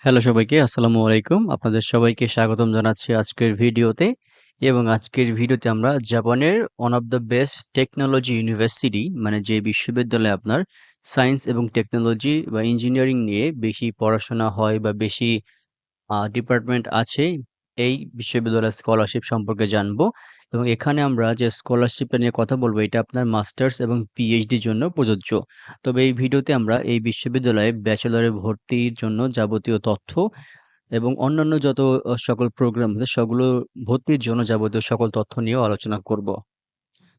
Hello সবাইকে, আসসালামু আলাইকুম। আপনাদের সবাইকে স্বাগতম জানাচ্ছি আজকের ভিডিওতে। এবং আজকের ভিডিওতে আমরা জাপানের one of the best technology university মানে যে বিশ্ববিদ্যালয়ে আপনার সায়েন্স এবং টেকনোলজি বা ইঞ্জিনিয়ারিং নিয়ে বেশি পড়াশোনা হয় বা বেশি ডিপার্টমেন্ট আছে, এই বিশ্ববিদ্যালয়ের স্কলারশিপ সম্পর্কে জানবো। এবং এখানে আমরা যে স্কলারশিপটা নিয়ে কথা বলবো এটা আপনার মাস্টার্স এবং পিএইচডির জন্য প্রযোজ্য। তবে এই ভিডিওতে আমরা এই বিশ্ববিদ্যালয়ে ব্যাচেলরে ভর্তির জন্য যাবতীয় তথ্য এবং অন্যান্য যত সকল প্রোগ্রাম আছে সেগুলো ভর্তির জন্য যাবতীয় সকল তথ্য নিয়েও আলোচনা করব।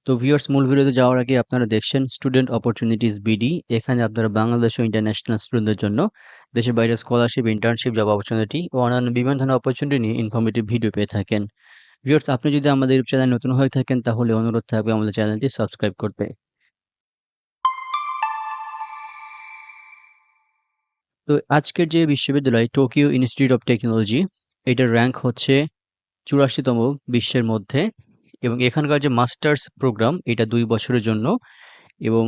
তো ভিউয়ার্স, মূল ভিডিওতে যাওয়ার আগে আপনারা দেখছেন স্টুডেন্ট অপরচুনিটিস বিডি। এখানে আপনারা বাংলাদেশ ও ইন্টারন্যাশনাল স্টুডেন্টদের জন্য দেশের বাইরে স্কলারশিপ, ইন্টার্নশিপ, জব অপরচুনিটি ও অন্যান্য বিভিন্ন ধরনের অপরচুনিটি নিয়ে ইনফরমেটিভ ভিডিও পেয়ে থাকেন। ভিউয়ার্স, আপনি যদি আমাদের ইউটিউব চ্যানেল নতুন হয়ে থাকেন তাহলে অনুরোধ থাকবে আমাদের চ্যানেলটি সাবস্ক্রাইব করতে। তো আজকের যে বিশ্ববিদ্যালয় টোকিও ইনস্টিটিউট অফ টেকনোলজি, এটার র্যাঙ্ক হচ্ছে 84তম বিশ্বের মধ্যে। এবং এখানকার যে মাস্টার্স প্রোগ্রাম এটা 2 বছরের জন্য এবং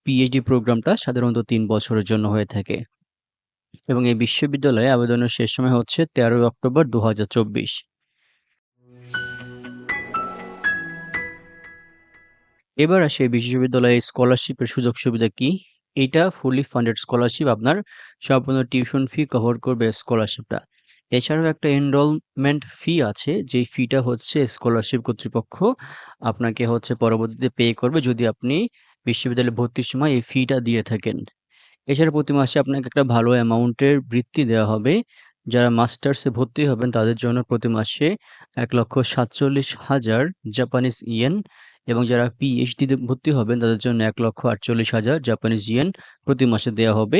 পিএইচডি প্রোগ্রামটা সাধারণত 3 বছরের জন্য হয়ে থাকে। এবং এই বিশ্ববিদ্যালয়ে আবেদনের শেষ সময় হচ্ছে 13 অক্টোবর 2024। এবার আসে এই বিশ্ববিদ্যালয়ে স্কলারশিপের সুযোগ সুবিধা কি। এটা ফুলি ফান্ডেড স্কলারশিপ, আপনার সম্পূর্ণ টিউশন ফি কভার করবে স্কলারশিপটা। এছাড়াও একটা এনরোলমেন্ট ফি আছে, যেই ফিটা হচ্ছে স্কলারশিপ কর্তৃপক্ষ আপনাকে হচ্ছে পরবর্তীতে পে করবে যদি আপনি বিশ্ববিদ্যালয়ে ভর্তির সময় এই ফিটা দিয়ে থাকেন। এছাড়া প্রতি মাসে আপনাকে একটা ভালো অ্যামাউন্টের বৃত্তি দেওয়া হবে। যারা মাস্টার্সে ভর্তি হবেন তাদের জন্য প্রতি মাসে 1,47,000 জাপানিজ ইয়েন, এবং যারা পিএইচডিতে ভর্তি হবেন তাদের জন্য 1,48,000 জাপানিজ ইয়েন প্রতি মাসে দেওয়া হবে।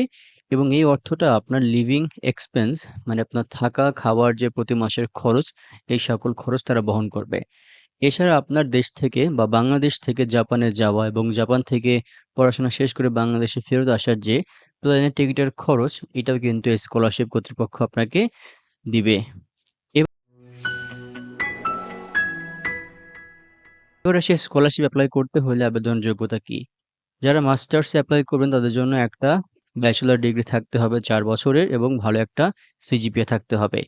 এবং এই অর্থটা আপনার লিভিং এক্সপেন্স মানে আপনার থাকা খাওয়ার যে প্রতি মাসের খরচ, এই সকল খরচ তারা বহন করবে। এছাড়া আপনার দেশ থেকে বা বাংলাদেশ থেকে জাপানে যাওয়া এবং জাপান থেকে পড়াশোনা শেষ করে বাংলাদেশে ফেরত আসার যে প্লেনের টিকিটের খরচ, এটাও কিন্তু এই স্কলারশিপ কর্তৃপক্ষ আপনাকে দিবে। এবার আসে স্কলারশিপ অ্যাপ্লাই করতে হলে আবেদন যোগ্যতা কি। যারা মাস্টার্সে অ্যাপ্লাই করবেন তাদের জন্য একটা ব্যাচেলর ডিগ্রি থাকতে হবে 4 বছরের এবং ভালো একটা সিজিপিএ থাকতে হবে।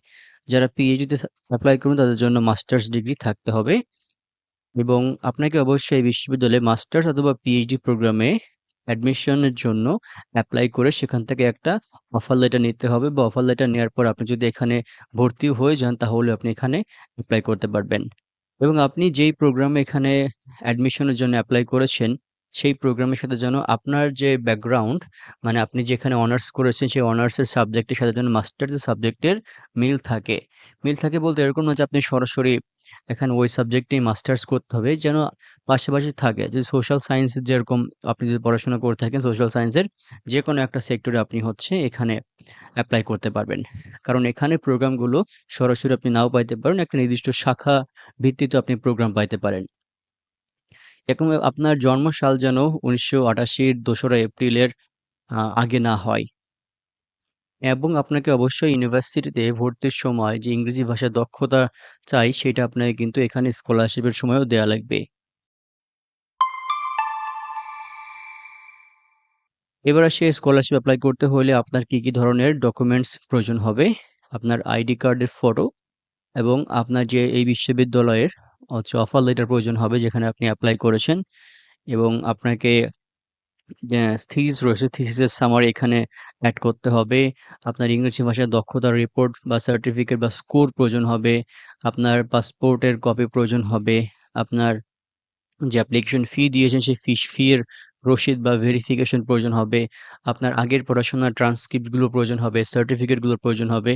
যারা পিএইচডিতে অ্যাপ্লাই করবেন তাদের জন্য মাস্টার্স ডিগ্রি থাকতে হবে। এবং আপনাকে অবশ্যই এই বিশ্ববিদ্যালয়ে মাস্টার্স অথবা পিএইচডি প্রোগ্রামে অ্যাডমিশনের জন্য অ্যাপ্লাই করে সেখান থেকে একটা অফার লেটার নিতে হবে, বা অফার লেটার নেওয়ার পর আপনি যদি এখানে ভর্তি হয়ে যান তাহলে আপনি এখানে অ্যাপ্লাই করতে পারবেন। এবং আপনি যেই প্রোগ্রামে এখানে অ্যাডমিশনের জন্য অ্যাপ্লাই করেছেন সেই প্রোগ্রামের সাথে যেন আপনার যে ব্যাকগ্রাউন্ড মানে আপনি যেখানে অনার্স করেছেন সেই অনার্সের সাবজেক্টের সাথে যেন মাস্টার্সের সাবজেক্টের মিল থাকে। মিল থাকে বলতে এরকম না যে আপনি সরাসরি এখানে ওই সাবজেক্টেই মাস্টার্স করতে হবে, যেন পাশাপাশি থাকে। যদি সোশ্যাল সায়েন্সের যেরকম আপনি যদি পড়াশোনা করে থাকেন, সোশ্যাল সায়েন্সের যে কোনো একটা সেক্টরে আপনি হচ্ছে এখানে অ্যাপ্লাই করতে পারবেন। কারণ এখানে প্রোগ্রামগুলো সরাসরি আপনি নাও পাইতে পারেন, একটা নির্দিষ্ট শাখা ভিত্তিতে আপনি প্রোগ্রাম পাইতে পারেন। এরকম আপনার জন্মসাল যেন 1988-র 2রা এপ্রিলের আগে না হয়। এবং আপনাকে অবশ্যই ইউনিভার্সিটিতে ভর্তির সময় যে ইংরেজি ভাষার দক্ষতা চাই সেটা আপনাকে কিন্তু এখানে স্কলারশিপের সময়ও দেয়া লাগবে। এবার আসি স্কলারশিপ এপ্লাই করতে হলে আপনার কি ধরনের ডকুমেন্টস প্রয়োজন হবে। আপনার আইডি কার্ডের ফটো এবং আপনার যে এই বিশ্ববিদ্যালয়ের হচ্ছে অফার লেটার প্রয়োজন হবে যেখানে আপনি এপ্লাই করেছেন। এবং আপনাকে থিসিস রয়েছে, থিসিসের সামারি এখানে অ্যাড করতে হবে। আপনার ইংরেজি ভাষায় দক্ষতার রিপোর্ট বা সার্টিফিকেট বা স্কোর প্রয়োজন হবে। আপনার পাসপোর্টের কপি প্রয়োজন হবে। আপনার যে অ্যাপ্লিকেশন ফি দিয়েছেন সেই ফি-এর রসিদ বা ভেরিফিকেশন প্রয়োজন হবে। আপনার আগের পড়াশোনার ট্রান্সক্রিপ্টগুলো প্রয়োজন হবে, সার্টিফিকেটগুলোর প্রয়োজন হবে,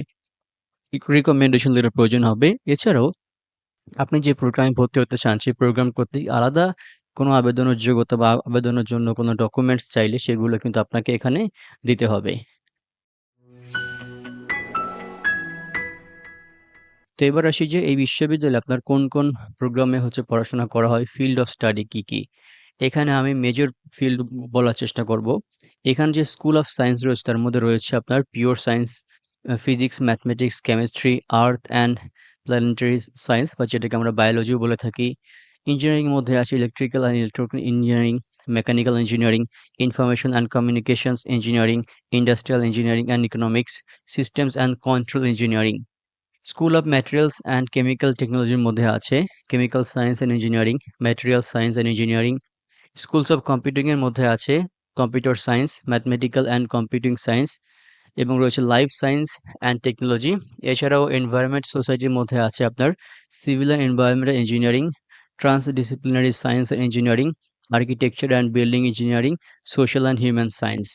রিকমেন্ডেশন লেটার প্রয়োজন হবে। এছাড়াও আপনি যে প্রোগ্রামে ভর্তি হতে চান সেই প্রোগ্রাম করতে আলাদা কোনো আবেদনের যোগ্যতা বা আবেদনের জন্য কোনো ডকুমেন্টস চাইলে সেগুলো কিন্তু আপনাকে এখানে দিতে হবে। তো এবার আসি যে এই বিশ্ববিদ্যালয়ে আপনার কোন প্রোগ্রামে হচ্ছে পড়াশোনা করা হয়, ফিল্ড অফ স্টাডি কি। এখানে আমি মেজর ফিল্ড বলার চেষ্টা করব। এখানে যে স্কুল অফ সায়েন্স রয়েছে তার মধ্যে রয়েছে আপনার pure science, physics, mathematics, chemistry, earth and planetary science বা যেটাকে আমরা বায়োলজিও বলে থাকি। ইঞ্জিনিয়ারিং এর মধ্যে আছে electrical and electronical engineering, mechanical engineering, information and communications engineering, industrial engineering and economics, systems and control engineering. School of materials and chemical টেকনোলজির মধ্যে আছে chemical science and engineering, material science and engineering. Schools of computing এর মধ্যে আছে computer science, mathematical and computing science এবং রয়েছে life science and technology. এছাড়াও environment সোসাইটির মধ্যে আছে আপনার civil and environmental engineering, transdisciplinary science and engineering, architecture and building engineering, social and human science.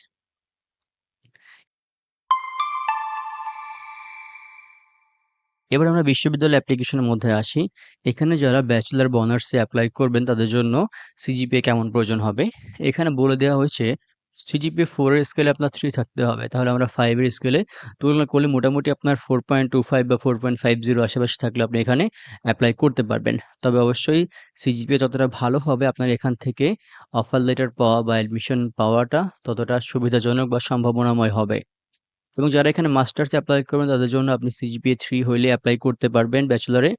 এবার আমরা বিশ্ববিদ্যালয় অ্যাপ্লিকেশনের মধ্যে আসি। এখানে যারা ব্যাচেলর বা অনার্সে অ্যাপ্লাই করবেন তাদের জন্য সিজিপিএ কেমন প্রয়োজন হবে। এখানে বলে দেওয়া হয়েছে সিজিপিএ 4 এর স্কেলে আপনার 3 থাকতে হবে। তাহলে আমরা 5 এর স্কেলে তুলনা করলে মোটামুটি আপনার 4.25 বা 4.50 আশেপাশে থাকলে আপনি এখানে অ্যাপ্লাই করতে পারবেন। তবে অবশ্যই সিজিপিএ যতটা ভালো হবে আপনার এখান থেকে অফার লেটার পাওয়া বা অ্যাডমিশন পাওয়াটা ততটা সুবিধাজনক বা সম্ভাবনাময় হবে। এবং যারা এখানে মাস্টার্সে এপ্লাই করবেন তাদের জন্য আপনি সিজিপিএ 3 হইলে এপ্লাই করতে পারবেন ব্যাচেলরে।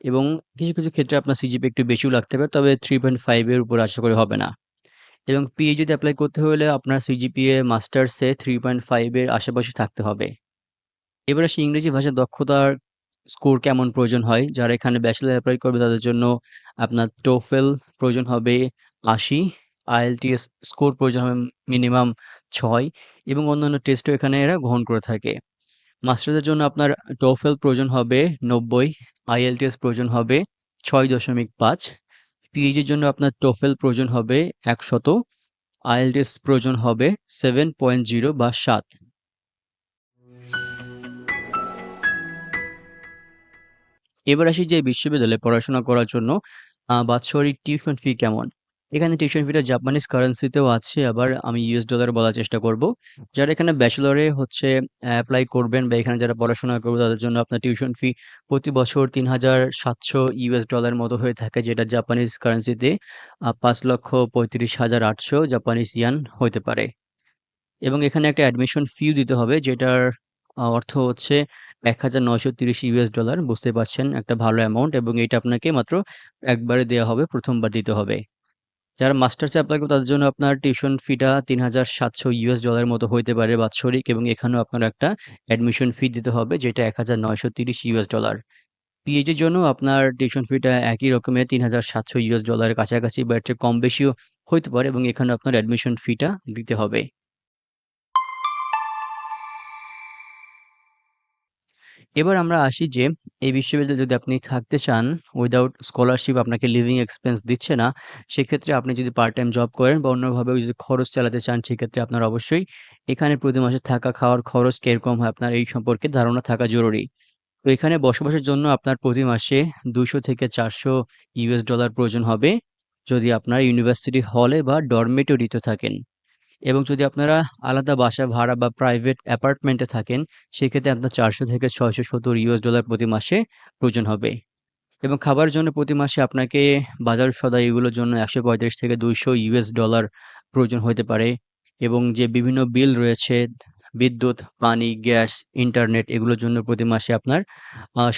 এবং কিছু ক্ষেত্রে আপনার সিজিপিএ একটু বেশিও লাগতে পারে, তবে 3.5 এর উপরে আশা করি হবে না। এবং পিএইচডিতে এপ্লাই করতে হলে আপনার সিজিপিএ মাস্টার্সে 3.5 এর আশেপাশে থাকতে হবে। এবার আসি ইংরেজি ভাষার দক্ষতার স্কোর কেমন প্রয়োজন হয়। যারা এখানে ব্যাচেলর এপ্লাই করবে তাদের জন্য আপনার টোফেল প্রয়োজন হবে ৮০, আইএলটিএস স্কোর প্রয়োজন হবে মিনিমাম ৬ এবং অন্যান্য টেস্টও এখানে এরা গ্রহণ করে থাকে। মাস্টার্সের জন্য আপনার টোফেল প্রয়োজন হবে ৯০, আইএলটিএস প্রয়োজন হবে ৬.৫, পিএইচডির জন্য আপনার টোফেল প্রয়োজন হবে ১০০, আইএলটিএস প্রয়োজন হবে 7.0 বা ৭। এবার আসি যে বিশ্ববিদ্যালয়ে পড়াশোনা করার জন্য বাৎসরিক টিউশন ফি কেমন? এখানে টিউশন ফিটা জাপানিজ কারেন্সিতেও আছে, আবার আমি ইউএস ডলারে বলার চেষ্টা করব। যারা এখানে ব্যাচেলরে হচ্ছে এপ্লাই করবেন বা এখানে যারা পড়াশোনা করবে তাদের জন্য আপনার টিউশন ফি প্রতি বছর $৩,৭০০ মতো হয়ে থাকে, যেটা জাপানিজ কারেন্সিতে ৫,৩৫,৮০০ জাপানিজ ইয়ান হইতে পারে। এবং এখানে একটা অ্যাডমিশন ফিও দিতে হবে, যেটার অর্থ হচ্ছে $১,৯৩০। বুঝতে পারছেন, একটা ভালো অ্যামাউন্ট, এবং এটা আপনাকে মাত্র একবারে দেওয়া হবে, প্রথমবার দিতে হবে। যারা মাস্টার্সে এপ্লাই করবে তাদের জন্য আপনার টিউশন ফিটা $৩,৭০০ মতো হইতে পারে বাৎসরিক, এবং এখানেও আপনার একটা অ্যাডমিশন ফি দিতে হবে, যেটা $১,৯৩০। পিএইচডির জন্য আপনার টিউশন ফিটা একই রকমের $৩,৭০০ কাছাকাছি বা এর চেয়ে কম বেশিও হইতে পারে, এবং এখানে আপনার অ্যাডমিশন ফিটা দিতে হবে। এবার আমরা আসি যে এই বিশ্ববিদ্যালয়ে যদি আপনি থাকতে চান উইদাউট স্কলারশিপ, আপনাকে লিভিং এক্সপেন্স দিচ্ছে না, সেক্ষেত্রে আপনি যদি পার্ট টাইম জব করেন বা অন্যভাবে যদি খরচ চালাতে চান, সেক্ষেত্রে আপনার অবশ্যই এখানে প্রতি মাসে থাকা খাওয়ার খরচ কিরকম হয় আপনার এই সম্পর্কে ধারণা থাকা জরুরি। তো এখানে বসবাসের জন্য আপনার প্রতি মাসে ২০০ থেকে ৪০০ ইউএস ডলার প্রয়োজন হবে যদি আপনার ইউনিভার্সিটি হলে বা ডরমেটরিতে থাকেন। এবং যদি আপনারা আলাদা বাসা ভাড়া বা প্রাইভেট অ্যাপার্টমেন্টে থাকেন, সেক্ষেত্রে আপনার ৪০০ থেকে $৬৭০ প্রতি মাসে প্রয়োজন হবে। এবং খাবারের জন্য প্রতি মাসে আপনাকে বাজার সদাই এগুলোর জন্য ১৩৫ থেকে $২০০ প্রয়োজন হতে পারে। এবং যে বিভিন্ন বিল রয়েছে বিদ্যুৎ, পানি, গ্যাস, ইন্টারনেট, এগুলোর জন্য প্রতি মাসে আপনার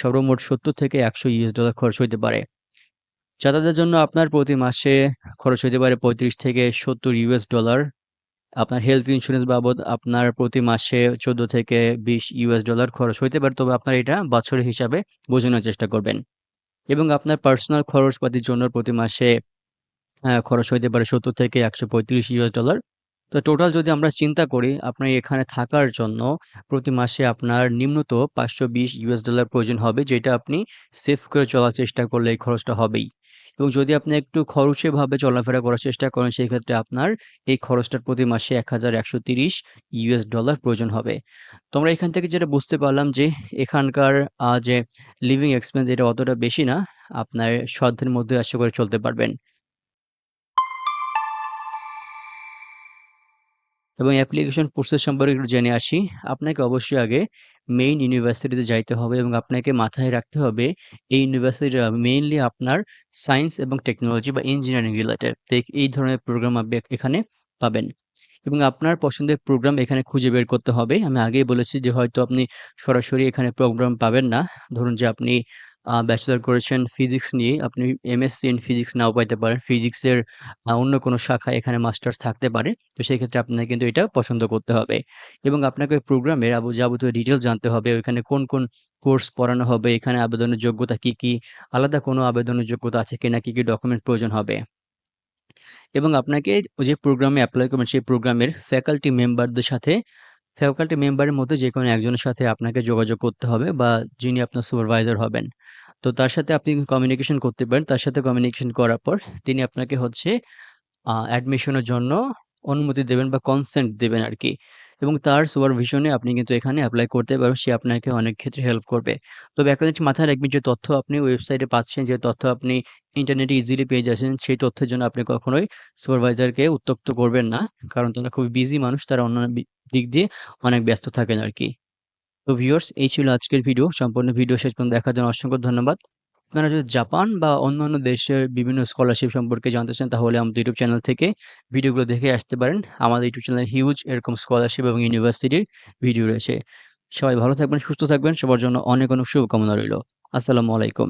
সর্বমোট ৭০ থেকে $১০০ খরচ হইতে পারে। যাতায়াতের জন্য আপনার প্রতি মাসে খরচ হইতে পারে ৩৫ থেকে $৭০। আপনার হেলথ ইন্স্যুরেন্স বাবদ আপনার প্রতি মাসে ১৪ থেকে $২০ খরচ হইতে পারে। তবে আপনার এটা বছরের হিসাবে বোঝানোর চেষ্টা করবেন। এবং আপনার পার্সোনাল খরচপাতির জন্য প্রতি মাসে খরচ হইতে পারে ৭০ থেকে $১৩৫। তো টোটাল যদি আমরা চিন্তা করি, আপনার এখানে থাকার জন্য প্রতি মাসে আপনার নিম্নত $৫২০ প্রয়োজন হবে, যেটা আপনি সেভ করে চলার চেষ্টা করলে এই খরচটা হবেই। এবং যদি আপনি একটু খরচেভাবে চলাফেরা করার চেষ্টা করেন, সেক্ষেত্রে আপনার এই খরচটার প্রতি মাসে $১,১৩০ প্রয়োজন হবে। তো আমরা এখান থেকে যেটা বুঝতে পারলাম যে এখানকার যে লিভিং এক্সপেন্স এটা অতটা বেশি না, আপনার সাধ্যের মধ্যে আশা করে চলতে পারবেন। এবং অ্যাপ্লিকেশন প্রসেস সম্পর্কে একটু জেনে আসি। আপনাকে অবশ্যই আগে মেইন ইউনিভার্সিটিতে যাইতে হবে এবং আপনাকে মাথায় রাখতে হবে এই ইউনিভার্সিটিটা মেইনলি আপনার সায়েন্স এবং টেকনোলজি বা ইঞ্জিনিয়ারিং রিলেটেড। তো এই ধরনের প্রোগ্রাম আপনি এখানে পাবেন। এবং আপনার পছন্দের প্রোগ্রাম এখানে খুঁজে বের করতে হবে। আমি আগেই বলেছি যে হয়তো আপনি সরাসরি এখানে প্রোগ্রাম পাবেন না। ধরুন যে আপনি ব্যাচেলর করেছেন ফিজিক্স নিয়ে, আপনি এমএসসি ইন ফিজিক্স নাও পাইতে পারেন। ফিজিক্সের অন্য কোনো শাখায় এখানে মাস্টার্স থাকতে পারে। তো সেক্ষেত্রে আপনাকে কিন্তু এটা পছন্দ করতে হবে এবং আপনাকে ওই প্রোগ্রামের যাবতীয় ডিটেইলস জানতে হবে। ওইখানে কোন, কোন কোর্স পড়ানো হবে, এখানে আবেদনের যোগ্যতা কি, কি, আলাদা কোনো আবেদনের যোগ্যতা আছে কিনা, কি, কি ডকুমেন্ট প্রয়োজন হবে এবং আপনাকে ওই যে প্রোগ্রামে এপ্লাই করবেন সেই প্রোগ্রামের ফ্যাকাল্টি মেম্বারের মধ্যে যেকোনো একজনের সাথে আপনাকে যোগাযোগ করতে হবে বা যিনি আপনার সুপারভাইজার হবেন। তো তার সাথে আপনি কমিউনিকেশন করতে পারেন। তার সাথে কমিউনিকেশন করার পর তিনি আপনাকে হচ্ছে অ্যাডমিশনের জন্য অনুমতি দেবেন বা কনসেন্ট দেবেন আরকি। এবং তার সুপারভিশনে আপনি কিন্তু এখানে এপ্লাই করতে পারবেন। সে আপনাকে অনেক ক্ষেত্রে হেল্প করবে। তবে একটা জিনিস মাথায় রাখবেন, যে তথ্য আপনি ওয়েবসাইটে পাচ্ছেন, যে তথ্য আপনি ইন্টারনেটে ইজিলি পেয়ে যাচ্ছেন, সেই তথ্যের জন্য আপনি কখনোই সুপারভাইজারকে উত্ত্যক্ত করবেন না। কারণ তারা খুবই বিজি মানুষ। তারা অন্যান্য দিক দিয়ে অনেক ব্যস্ত থাকেন আরকি। তো ভিউয়ার্স, এই ছিল আজকের ভিডিও। সম্পূর্ণ ভিডিও শেষ পর্যন্ত দেখার জন্য অসংখ্য ধন্যবাদ। আপনারা যদি জাপান বা অন্যান্য দেশের বিভিন্ন স্কলারশিপ সম্পর্কে জানতে চান, তাহলে আমাদের ইউটিউব চ্যানেল থেকে ভিডিওগুলো দেখে আসতে পারেন। আমাদের ইউটিউব চ্যানেলে হিউজ এরকম স্কলারশিপ এবং ইউনিভার্সিটির ভিডিও রয়েছে। সবাই ভালো থাকবেন, সুস্থ থাকবেন। সবার জন্য অনেক, অনেক শুভকামনা রইল। আসসালামু আলাইকুম।